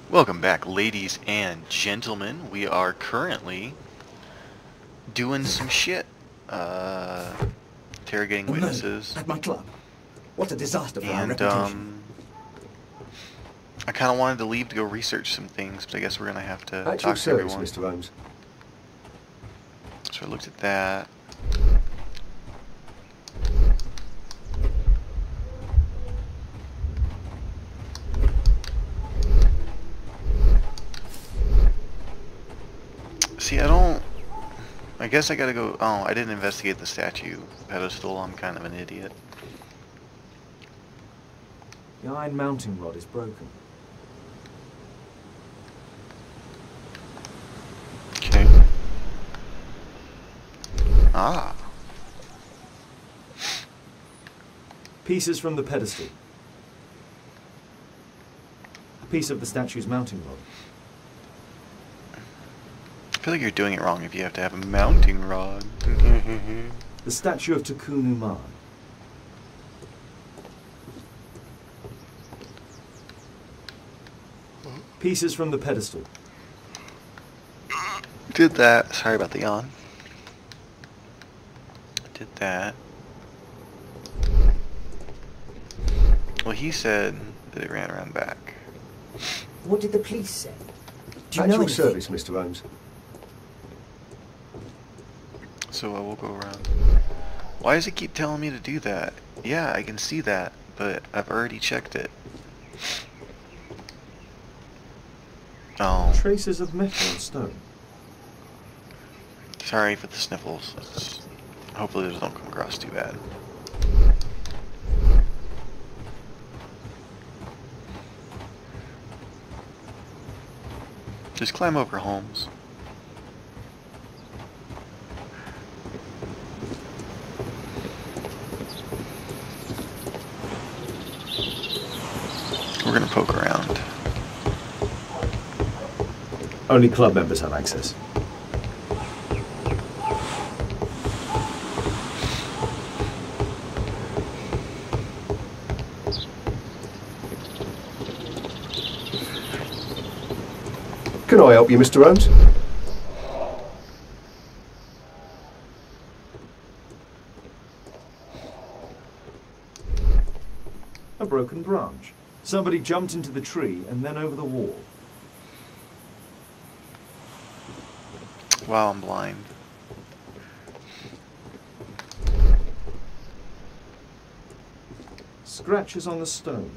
Welcome back, ladies and gentlemen. We are currently doing some shit. Interrogating A murder witnesses. at my club. What a disaster for our And, reputation. I kind of wanted to leave to go research some things, but I guess we're going to have to At your talk to service, everyone. Mr. Holmes. So I looked at that. See, I guess I gotta go. Oh, I didn't investigate the statue pedestal. I'm kind of an idiot. The iron mounting rod is broken. Okay. Ah. Pieces from the pedestal. A piece of the statue's mounting rod. I feel like you're doing it wrong if you have to have a mounting rod. The statue of Takunu Man. Pieces from the pedestal. Did that. Sorry about the yawn. Did that. Well, he said that it ran around back. What did the police say? Do you At know your anything? service, Mr. Holmes. So I will go around. Why does it keep telling me to do that? Yeah, I can see that, but I've already checked it. Oh, Traces of metal and stone. sorry for the sniffles. Hopefully those don't come across too bad. Just climb over, Holmes. We're gonna poke around. Only club members have access. Can I help you, Mr. Holmes? A broken branch. Somebody jumped into the tree and then over the wall. Wow, I'm blind. Scratches on the stone.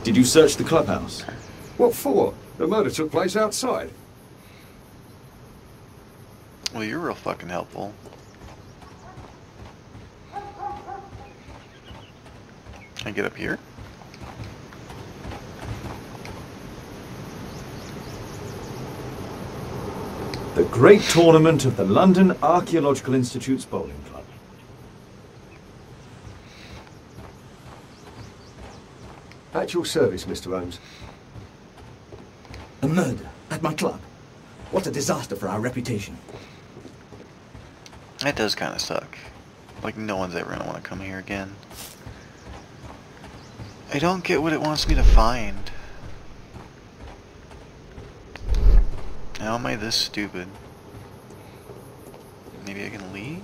Did you search the clubhouse? What for? The murder took place outside. Well, you're real fucking helpful. Can I get up here? The great tournament of the London Archaeological Institute's bowling club. At your service, Mr. Holmes. A murder at my club. What a disaster for our reputation. That does kind of suck. Like, no one's ever gonna want to come here again. I don't get what it wants me to find. How am I this stupid? Maybe I can leave?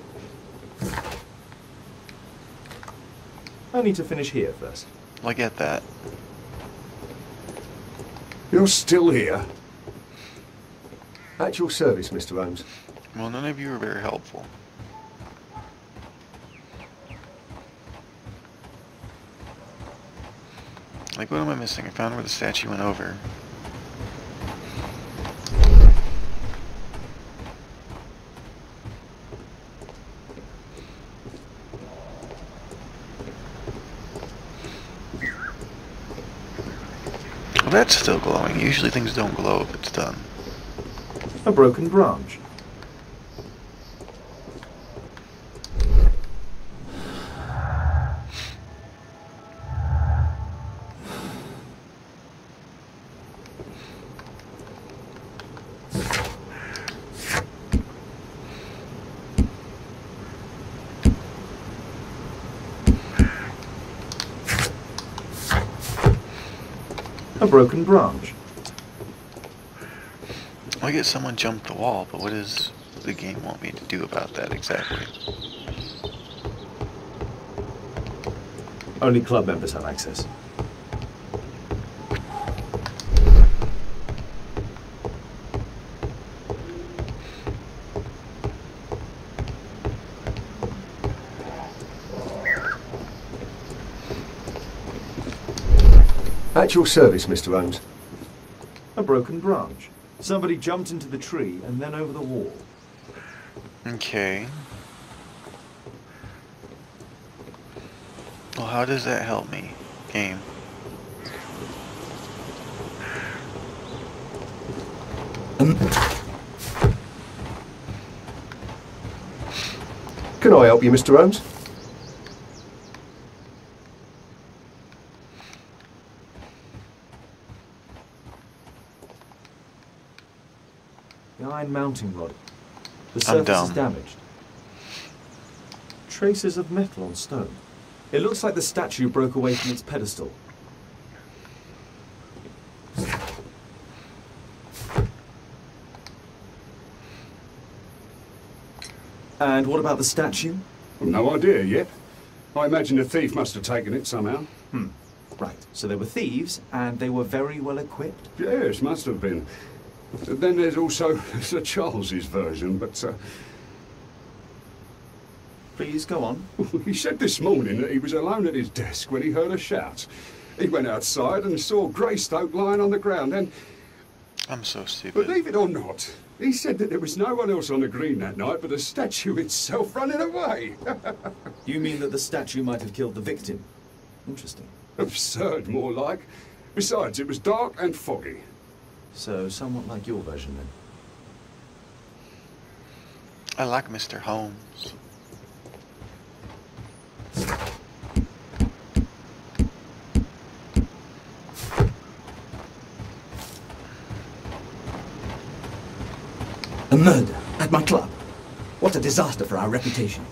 I need to finish here first. Well, I get that. You're still here. At your service, Mr. Holmes. Well, none of you are very helpful. Like, what am I missing? I found where the statue went over. Well, that's still glowing. Usually things don't glow if it's done. A broken branch. broken branch. I get someone jumped the wall, but what does the game want me to do about that exactly? Only club members have access. At your service, Mr. Holmes. A broken branch. Somebody jumped into the tree and then over the wall. Okay. Well, how does that help me, game? Can I help you, Mr. Holmes? The iron mounting rod. The I'm surface is dumb. damaged. Traces of metal on stone. It looks like the statue broke away from its pedestal. And what about the statue? Well, no idea yet. I imagine the thief must have taken it somehow. Right, so they were thieves, and they were very well equipped. Yes, must have been. Then there's also Sir Charles's version, but Please, go on. he said this morning that he was alone at his desk when he heard a shout. He went outside and saw Greystoke lying on the ground, and I'm so stupid. believe it or not, he said that there was no one else on the green that night but the statue itself running away. You mean that the statue might have killed the victim? Interesting. Absurd, more like. Besides, it was dark and foggy. So, somewhat like your version, then. I like Mr. Holmes. A murder at my club. What a disaster for our reputation.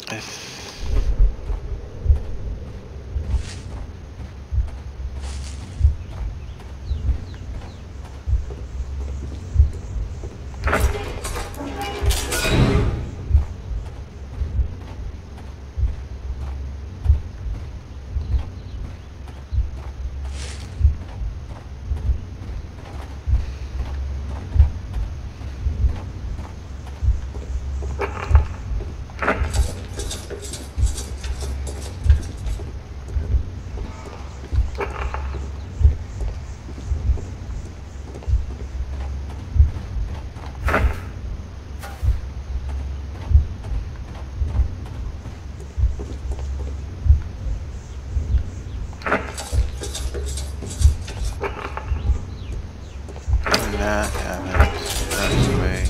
That happens. That's the way.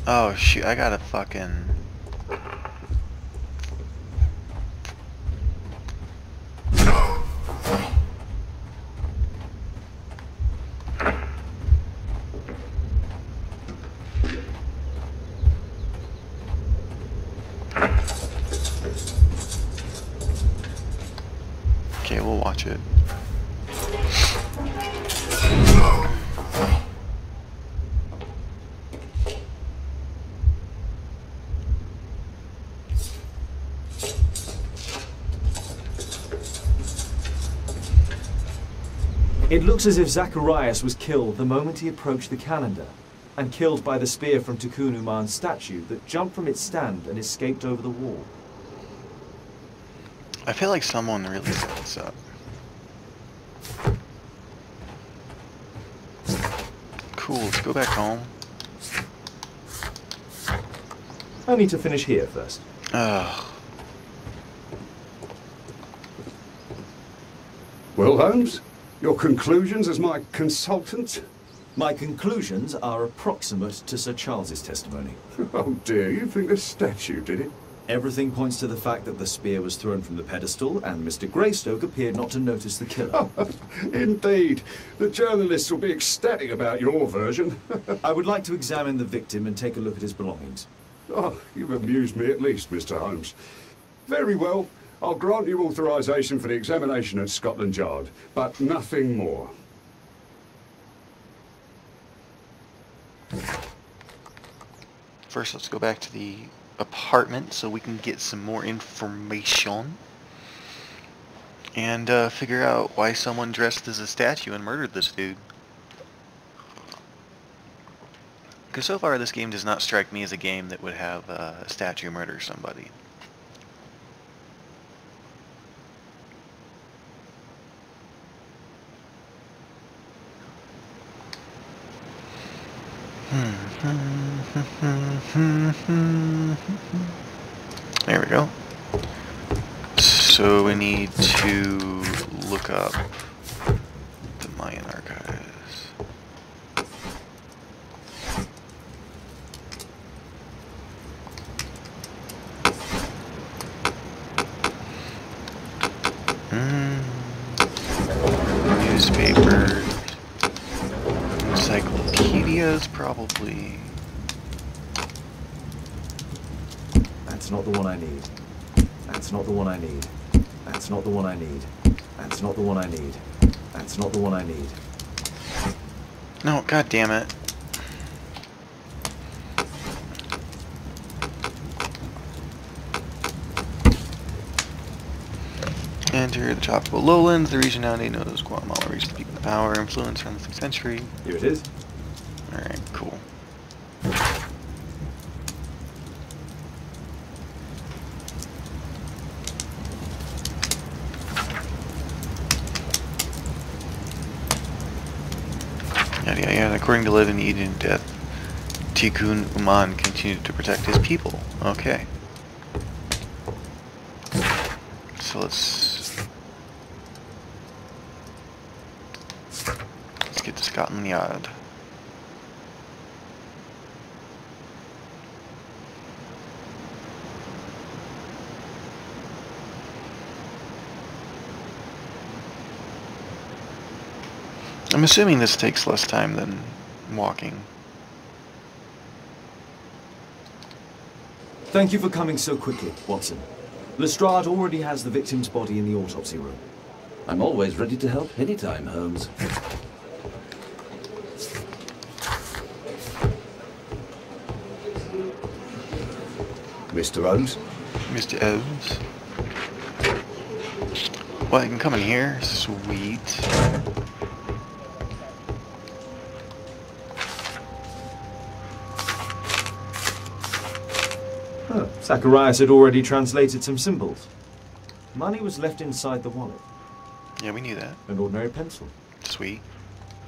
Oh shoot, I gotta fucking... Okay, we'll watch it. It looks as if Zacharias was killed the moment he approached the calendar, and killed by the spear from Tikkun Uman's statue that jumped from its stand and escaped over the wall. I feel like someone really set this up. Cool, let's go back home. I need to finish here first. Ugh. Well, Holmes, your conclusions as my consultant? My conclusions are approximate to Sir Charles's testimony. Oh dear, you think the statue did it? Everything points to the fact that the spear was thrown from the pedestal, and Mr. Greystoke appeared not to notice the killer. Indeed. The journalists will be ecstatic about your version. I would like to examine the victim and take a look at his belongings. Oh, you've amused me at least, Mr. Holmes. Very well. I'll grant you authorization for the examination at Scotland Yard, but nothing more. First, let's go back to the apartment so we can get some more information. And figure out why someone dressed as a statue and murdered this dude. Because so far this game does not strike me as a game that would have a statue murder somebody. There we go. So we need to look up the Mayan archives. Newspapers, encyclopedias, probably. That's not the one I need. That's not the one I need. That's not the one I need. That's not the one I need. That's not the one I need. No, god damn it. Enter the tropical lowlands. The region nowadays known as Guatemala reached peak power influence around the 6th century. Here it is. Alright, cool. Yada yada yada. According to Live and Eat in Death, Tikkun Uman continued to protect his people. Okay. So let's get to Scotland Yard. I'm assuming this takes less time than walking. Thank you for coming so quickly, Watson. Lestrade already has the victim's body in the autopsy room. I'm always ready to help anytime, Holmes. Mr. Holmes? Mr. Holmes. Well, I can come in here. Sweet. Oh, Zacharias had already translated some symbols. Money was left inside the wallet. Yeah, we knew that. An ordinary pencil. Sweet.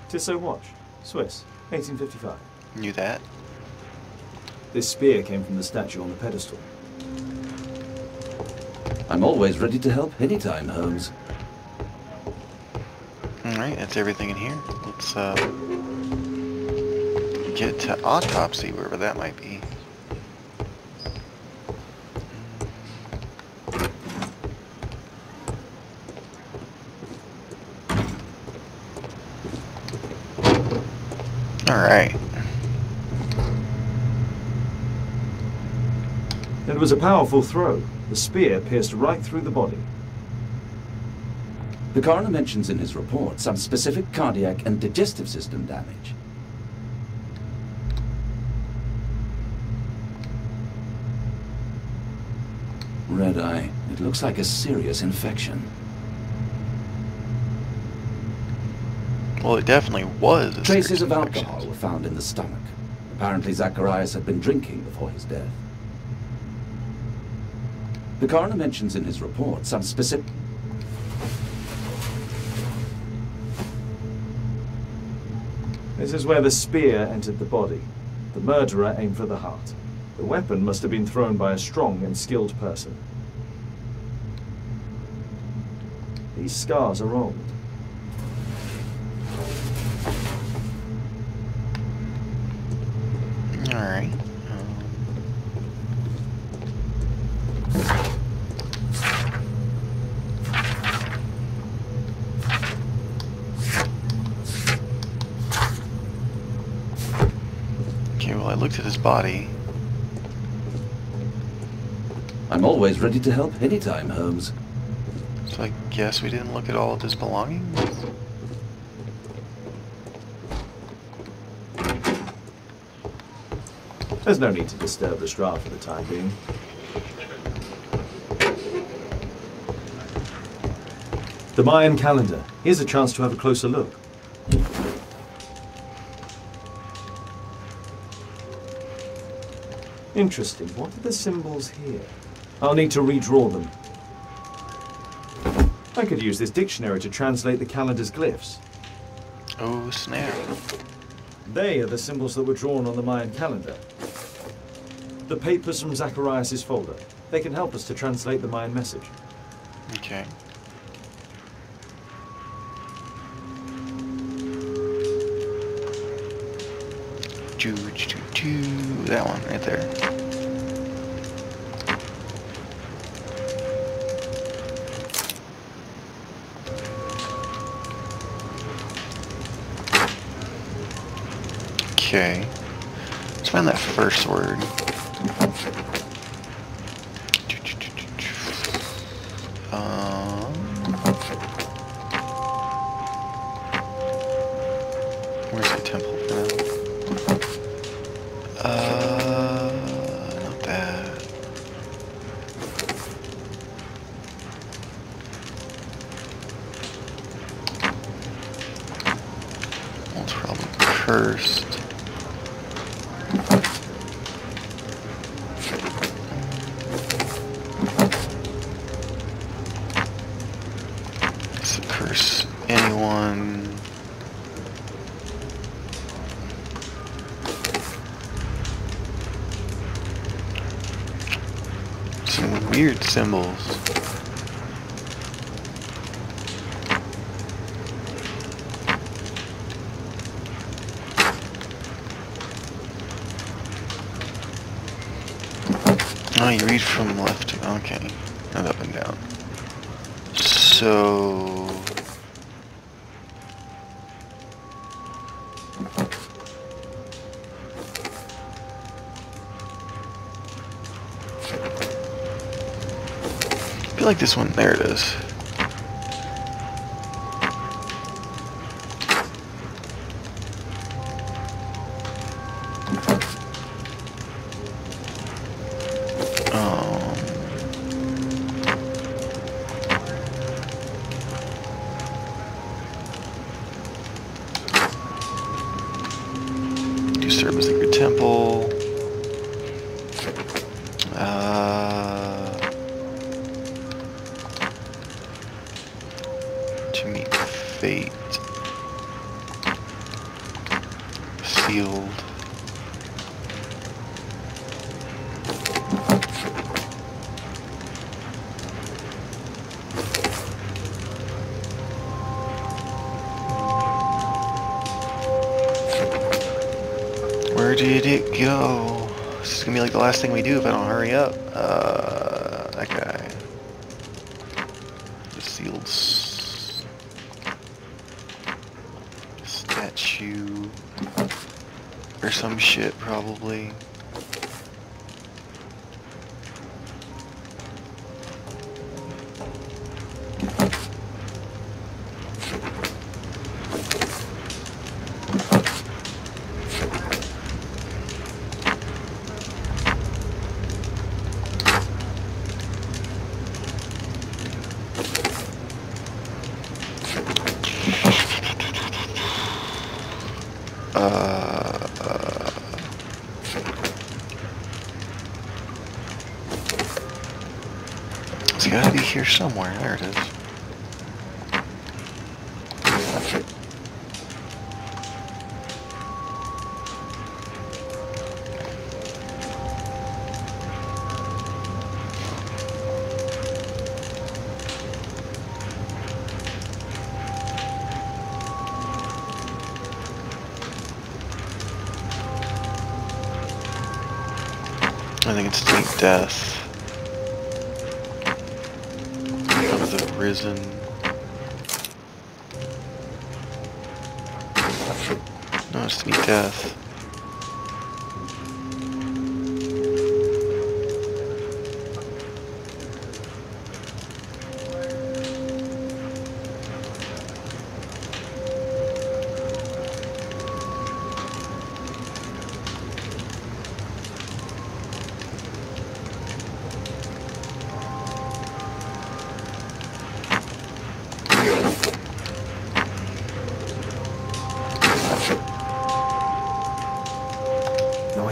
Tissot watch. Swiss. 1855. Knew that. This spear came from the statue on the pedestal. I'm always ready to help anytime, Holmes. Alright, that's everything in here. Let's get to autopsy, wherever that might be. Alright. It was a powerful throw. The spear pierced right through the body. The coroner mentions in his report some specific cardiac and digestive system damage. Red eye. It looks like a serious infection. Well, it definitely was a Traces serious of infection. alcohol were found in the stomach. Apparently Zacharias had been drinking before his death. The coroner mentions in his report some specific... This is where the spear entered the body. The murderer aimed for the heart. The weapon must have been thrown by a strong and skilled person. These scars are old. Alright. Okay, well, I looked at his body. I'm always ready to help anytime, Holmes. So I guess we didn't look at all of his belongings? There's no need to disturb the Strahd for the time being. The Mayan calendar. Here's a chance to have a closer look. Interesting. What are the symbols here? I'll need to redraw them. I could use this dictionary to translate the calendar's glyphs. Oh snap. They are the symbols that were drawn on the Mayan calendar. The papers from Zacharias' folder. They can help us to translate the Mayan message. Okay. That one right there. Okay. Let's find that first word. Where's the temple for now? Not that. Well, it's probably cursed. It's a curse anyone. Some weird symbols. Oh, you read from left to, okay, not up and down. So... I feel like this one, there it is. Do serve as a good temple. To meet fate. Sealed. Where did it go? This is gonna be like the last thing we do if I don't hurry up. That guy. The sealed statue. Or some shit, probably. It's gotta be here somewhere. There it is. I think it's Deep Death. Of the Risen. No, it's Deep Death.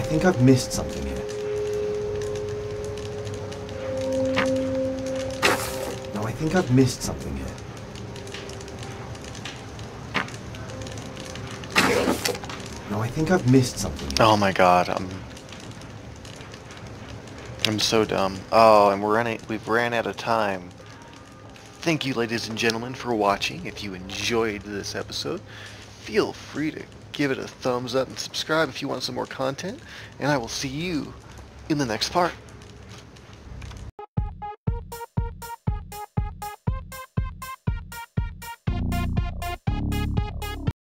think I've missed something here. No, I think I've missed something here. No, I think I've missed something here. Oh my god, I'm so dumb. Oh, and we've ran out of time. Thank you, ladies and gentlemen, for watching. If you enjoyed this episode, feel free to give it a thumbs up and subscribe if you want some more content, and I will see you in the next part.